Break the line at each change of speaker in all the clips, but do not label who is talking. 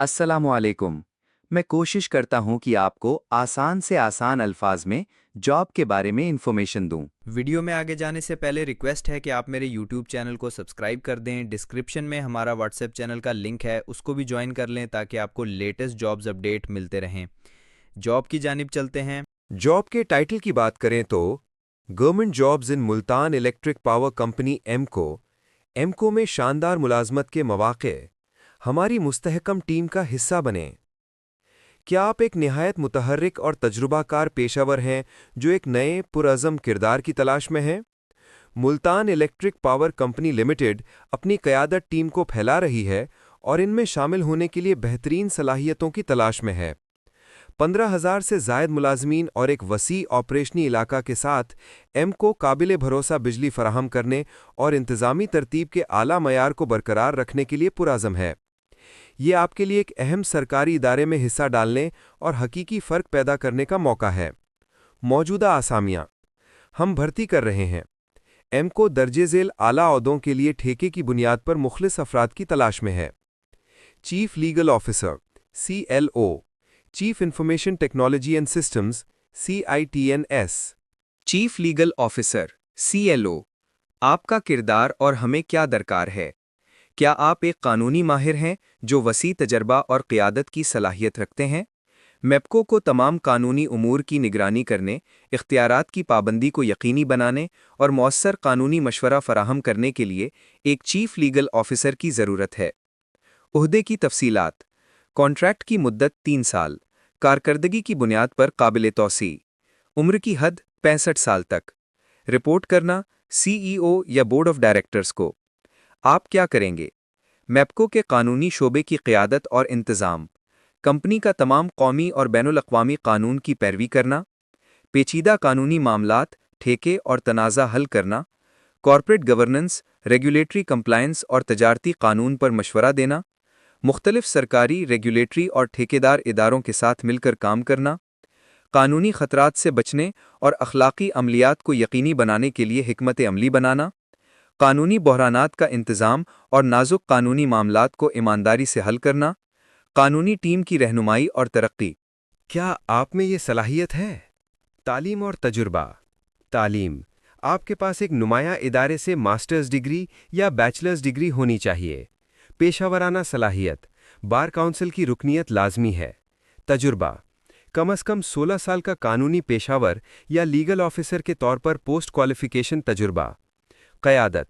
अस्सलामु अलैकुम। मैं कोशिश करता हूँ कि आपको आसान से आसान अल्फाज में जॉब के बारे में इंफॉर्मेशन दूँ।
वीडियो में आगे जाने से पहले रिक्वेस्ट है कि आप मेरे यूट्यूब चैनल को सब्सक्राइब कर दें। डिस्क्रिप्शन में हमारा व्हाट्सएप चैनल का लिंक है, उसको भी ज्वाइन कर लें ताकि आपको लेटेस्ट जॉब्स अपडेट मिलते रहें। जॉब की जानिब चलते हैं।
जॉब के टाइटल की बात करें तो government jobs in Multan electric power company एमको में शानदार मुलाजमत के मौक़े। हमारी मुस्तहकम टीम का हिस्सा बनें। क्या आप एक निहायत मुतहर्रिक और तजुर्बाकार पेशावर हैं जो एक नए पुरअज़म किरदार की तलाश में हैं? Multan electric power company limited अपनी क़यादत टीम को फैला रही है और इनमें शामिल होने के लिए बेहतरीन सलाहियतों की तलाश में है। 15,000 से ज़ायद मुलाजमीन और एक वसी ऑपरेशनी इलाका के साथ एमको काबिल भरोसा बिजली फराहम करने और इंतज़ामी तरतीब के आला मयार को बरकरार रखने के लिए पुरअज़म है। ये आपके लिए एक अहम सरकारी इदारे में हिस्सा डालने और हकीकी फ़र्क पैदा करने का मौका है। मौजूदा आसामियाँ हम भर्ती कर रहे हैं। एमको दर्जे झेल आला ओहदों के लिए ठेके की बुनियाद पर मुखलिस अफराद की तलाश में है। Chief legal officer CLO, chief information technology and systems CITNS।
Chief legal officer CLO, आपका किरदार और हमें क्या दरकार है? क्या आप एक कानूनी माहिर हैं जो वसी तजर्बा और क़यादत की सलाहियत रखते हैं? मेपको को तमाम कानूनी उमूर की निगरानी करने, इख्तियारात की पाबंदी को यकीनी बनाने और मौसर कानूनी मशवरा फराहम करने के लिए एक चीफ लीगल ऑफिसर की ज़रूरत है। ओहदे की तफसीलात: कॉन्ट्रैक्ट की मुद्दत 3 साल, कारकर्दगी की बुनियाद पर काबिल तौसी, उम्र की हद 65 साल तक, रिपोर्ट करना CEO या बोर्ड ऑफ डायरेक्टर्स को। आप क्या करेंगे? मेपको के कानूनी शोबे की क़यादत और इंतज़ाम, कंपनी का तमाम कौमी और बैनुल अक़वामी कानून की पैरवी करना, पेचीदा कानूनी मामलात, ठेके और तनाज़ा हल करना, कॉर्पोरेट गवर्नेंस, रेगुलेटरी कंप्लायंस और तजारती कानून पर मशवरा देना, मुख्तलिफ सरकारी, रेगुलेटरी और ठेकेदार इदारों के साथ मिलकर काम करना, कानूनी ख़तरात से बचने और अखलाक़ी अमलियात को यकीनी बनाने के लिए हिकमत अमली बनाना, कानूनी बहरानात का इंतज़ाम और नाजुक कानूनी मामलात को ईमानदारी से हल करना, कानूनी टीम की रहनुमाई और तरक्की।
क्या आप में ये सलाहियत है? तालीम और तजुर्बा। तालीम, आपके पास एक नुमाया इदारे से मास्टर्स डिग्री या बैचलर्स डिग्री होनी चाहिए। पेशावराना सलाहियत, बार काउंसिल की रुकनियत लाजमी है। तजुर्बा, कम अज़ कम 16 साल का कानूनी पेशावर या लीगल ऑफिसर के तौर पर पोस्ट क्वालिफिकेशन तजुर्बा। क़यादत,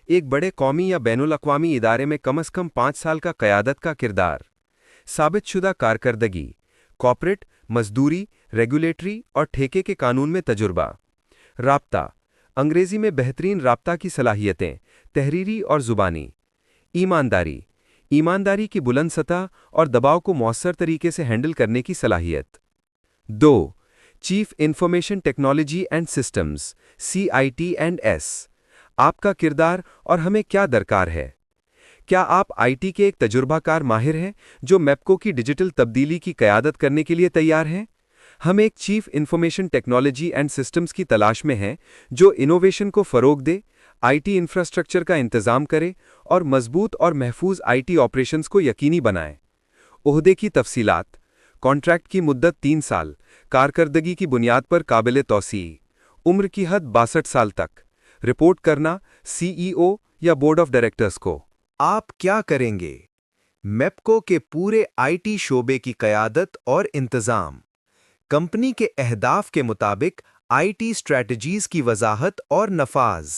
एक बड़े कौमी या बैनुल अक़वामी इदारे में कम अज़ कम 5 साल का क़यादत का किरदार। साबितशुदा कारकर्दगी, कॉर्पोरेट, मजदूरी, रेगुलेटरी और ठेके के कानून में तजुर्बा। राब्ता, अंग्रेज़ी में बेहतरीन राब्ता की सलाहियतें, तहरीरी और ज़ुबानी। ईमानदारी, ईमानदारी की बुलंद सतह और दबाव को मौसर तरीके से हैंडल करने की सलाहियत। 2. Chief information technology and systems CITNS, आपका किरदार और हमें क्या दरकार है? क्या आप IT के एक तजुर्बाकार माहिर हैं जो मेपको की डिजिटल तब्दीली की क़यादत करने के लिए तैयार हैं? हम एक chief information technology and systems की तलाश में हैं जो इनोवेशन को फ़रोग़ दे, IT इंफ्रास्ट्रक्चर का इंतज़ाम करे और मजबूत और महफूज IT ऑपरेशंस को यकीनी बनाए। ओहदे की तफसीलात: कॉन्ट्रैक्ट की मुद्दत 3 साल, कारकर्दगी की बुनियाद पर काबिल तौसी, उम्र की हद 62 साल तक, रिपोर्ट करना CEO या बोर्ड ऑफ डायरेक्टर्स को। आप क्या करेंगे? मेपको के पूरे IT शोबे की क़यादत और इंतज़ाम, कंपनी के अहदाफ के मुताबिक IT स्ट्रैटेजीज़ की वजाहत और नफाज,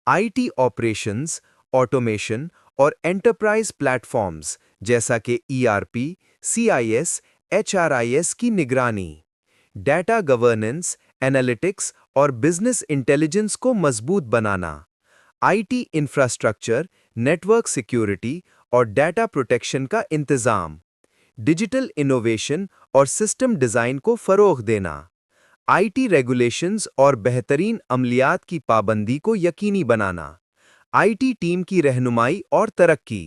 IT ऑपरेशंस, ऑटोमेशन और एंटरप्राइज प्लेटफॉर्म्स जैसा कि ERP, CIS, HRIS की निगरानी, डाटा गवर्नेंस, एनालिटिक्स और बिजनेस इंटेलिजेंस को मजबूत बनाना, IT इंफ्रास्ट्रक्चर, नेटवर्क सिक्योरिटी और डाटा प्रोटेक्शन का इंतज़ाम, डिजिटल इनोवेशन और सिस्टम डिज़ाइन को फ़रोग़ देना, IT रेगुलेशंस और बेहतरीन अमलियात की पाबंदी को यकीनी बनाना, IT टीम की रहनुमाई और तरक्की।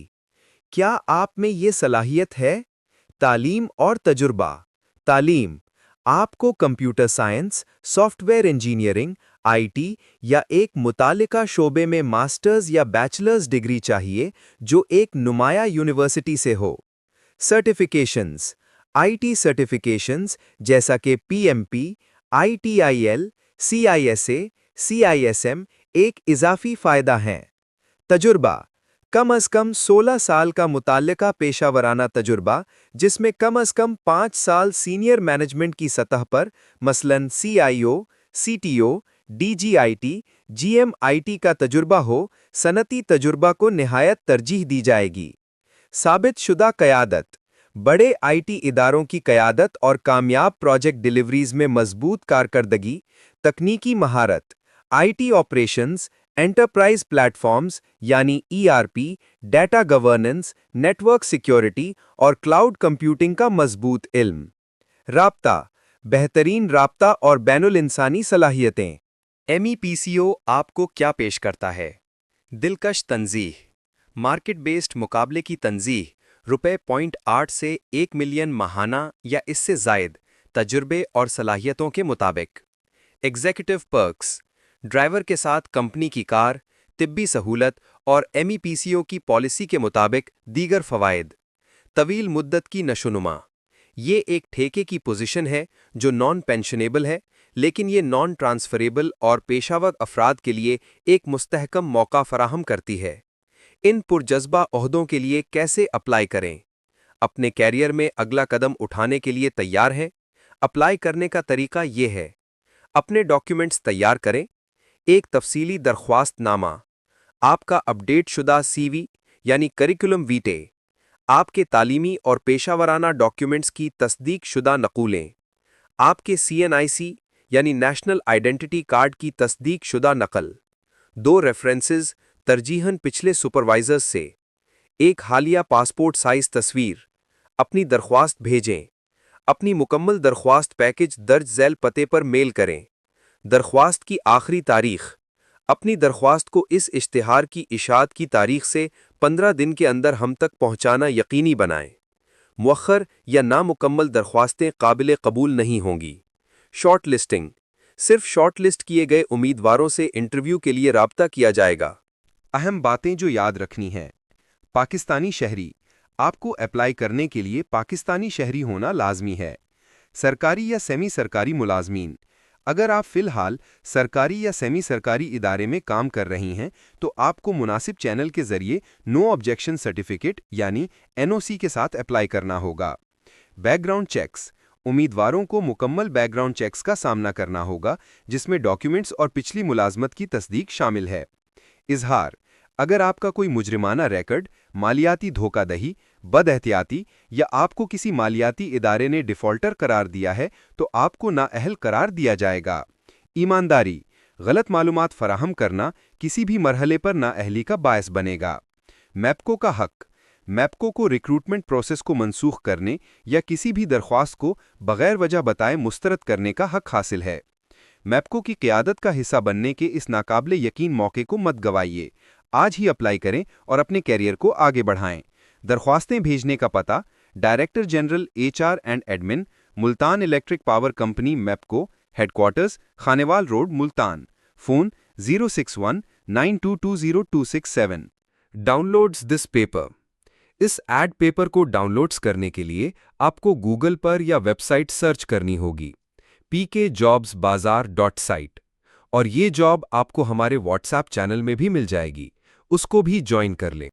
क्या आप में ये सलाहियत है? तालीम और तजुर्बा। तालीम, आपको computer science, software engineering, IT या एक मुतालिका शोबे में मास्टर्स या बैचलर्स डिग्री चाहिए जो एक नुमाया यूनिवर्सिटी से हो।
सर्टिफिकेशंस, आईटी सर्टिफिकेशंस जैसा कि पीएमपी, आईटीआईएल, सीआईएसए, सीआईएसएम एक इजाफी फ़ायदा हैं। तजुर्बा, कम अज़ कम 16 साल का मुतल्लिका पेशावराना तजुर्बा, जिसमें कम अज़ कम 5 साल सीनियर मैनेजमेंट की सतह पर, मसलन सीआईओ, सीटीओ, डीजीआईटी, जीएमआईटी का तजुर्बा हो, सनती तजुर्बा को निहायत तरजीह दी जाएगी। साबित शुदा क़यादत, बड़े आईटी इदारों की क़यादत और कामयाब प्रोजेक्ट डिलीवरीज में मजबूत कारकर्दगी, तकनीकी महारत, आईटी ऑपरेशंस, एंटरप्राइज प्लेटफॉर्म्स यानी ERP, data governance, network security और क्लाउड कंप्यूटिंग का मजबूत इल्म। राब्ता, बेहतरीन राब्ता और बैनुल इंसानी सलाहियतें। एमईपीसीओ आपको क्या पेश करता है? दिलकश तंजीह, मार्केट बेस्ड मुकाबले की तंजीह, ₹0.8 से 1 मिलियन माहाना या इससे ज़ायद, तजुर्बे और सलाहियतों के मुताबिक। एग्जीक्यूटिव पर्क्स, ड्राइवर के साथ कंपनी की कार, तिब्बी सहूलत और एमईपीसीओ की पॉलिसी के मुताबिक दीगर फ़वाइद। तवील मुद्दत की नशोनुमा, ये एक ठेके की पोजीशन है जो नॉन पेंशनेबल है, लेकिन ये नॉन ट्रांसफरेबल और पेशावर अफराद के लिए एक मुस्तहकम मौका फराहम करती है। इन पुरजज़बा ओहदों के लिए कैसे अप्लाई करें? अपने कैरियर में अगला कदम उठाने के लिए तैयार हैं? अप्लाई करने का तरीका ये है। अपने डॉक्यूमेंट्स तैयार करें। एक तफसीली दरख्वास्त नामा, आपका अपडेट शुदा सीवी यानी करिकुलम वीटे, आपके तालीमी और पेशावराना डॉक्यूमेंट्स की तस्दीक शुदा नकूलें, आपके सीएनआईसी यानी नेशनल आइडेंटिटी कार्ड की तस्दीक शुदा नकल, 2 रेफरेंसेस तरजीहन पिछले सुपरवाइजर्स से, एक हालिया पासपोर्ट साइज तस्वीर। अपनी दरख्वास्त भेजें। अपनी मुकम्मल दरख्वास्त पैकेज दर्ज झैल पते पर मेल करें। दरख्वास्त की आखिरी तारीख, अपनी दरख्वास्त को इस इश्तिहार की इशाअत की तारीख से 15 दिन के अंदर हम तक पहुंचाना यकीनी बनाएं। मुअख्खर या नामुकम्मल दरख्वास्तें काबिल कबूल नहीं होंगी। शॉर्ट लिस्टिंग, सिर्फ शॉर्ट लिस्ट किए गए उम्मीदवारों से इंटरव्यू के लिए राब्ता किया जाएगा।
अहम बातें जो याद रखनी हैं। पाकिस्तानी शहरी, आपको अप्लाई करने के लिए पाकिस्तानी शहरी होना लाजमी है। सरकारी या सेमी सरकारी मुलाजमीन, अगर आप फ़िलहाल सरकारी या सेमी सरकारी इदारे में काम कर रही हैं तो आपको मुनासिब चैनल के ज़रिए नो ऑब्जेक्शन सर्टिफिकेट यानी एनओसी के साथ अप्लाई करना होगा। बैकग्राउंड चेक्स, उम्मीदवारों को मुकम्मल बैकग्राउंड चेक्स का सामना करना होगा जिसमें डॉक्यूमेंट्स और पिछली मुलाजमत की तस्दीक शामिल है। इजहार, अगर आपका कोई मुजरिमाना रिकॉर्ड, मालियाती धोखाधड़ी, बदएहतियाती या आपको किसी मालियाती इदारे ने डिफ़ॉल्टर करार दिया है तो आपको नाअहल करार दिया जाएगा। ईमानदारी, गलत मालूमात फराहम करना किसी भी मरहले पर नाअहली का बायस बनेगा। मैप्को का हक, मैप्को को रिक्रूटमेंट प्रोसेस को मनसूख करने या किसी भी दरख्वास्त को बगैर वजह बताए मुस्तरद करने का हक हासिल है। मैप्को की क़यादत का हिस्सा बनने के इस नाकाबिले यकीन मौके को मत गवाइए। आज ही अप्लाई करें और अपने कैरियर को आगे बढ़ाएं। दरख्वास्तें भेजने का पता, director general HR and admin, Multan electric power company MEPCO, headquarters, Khanewal road, Multan. Phone 06192220267।
Downloads this paper. इस एड पेपर को डाउनलोड्स करने के लिए आपको गूगल पर या वेबसाइट सर्च करनी होगी pkjobsbazaar.site और ये जॉब आपको हमारे व्हाट्सएप चैनल में भी मिल जाएगी, उसको भी ज्वाइन कर लें।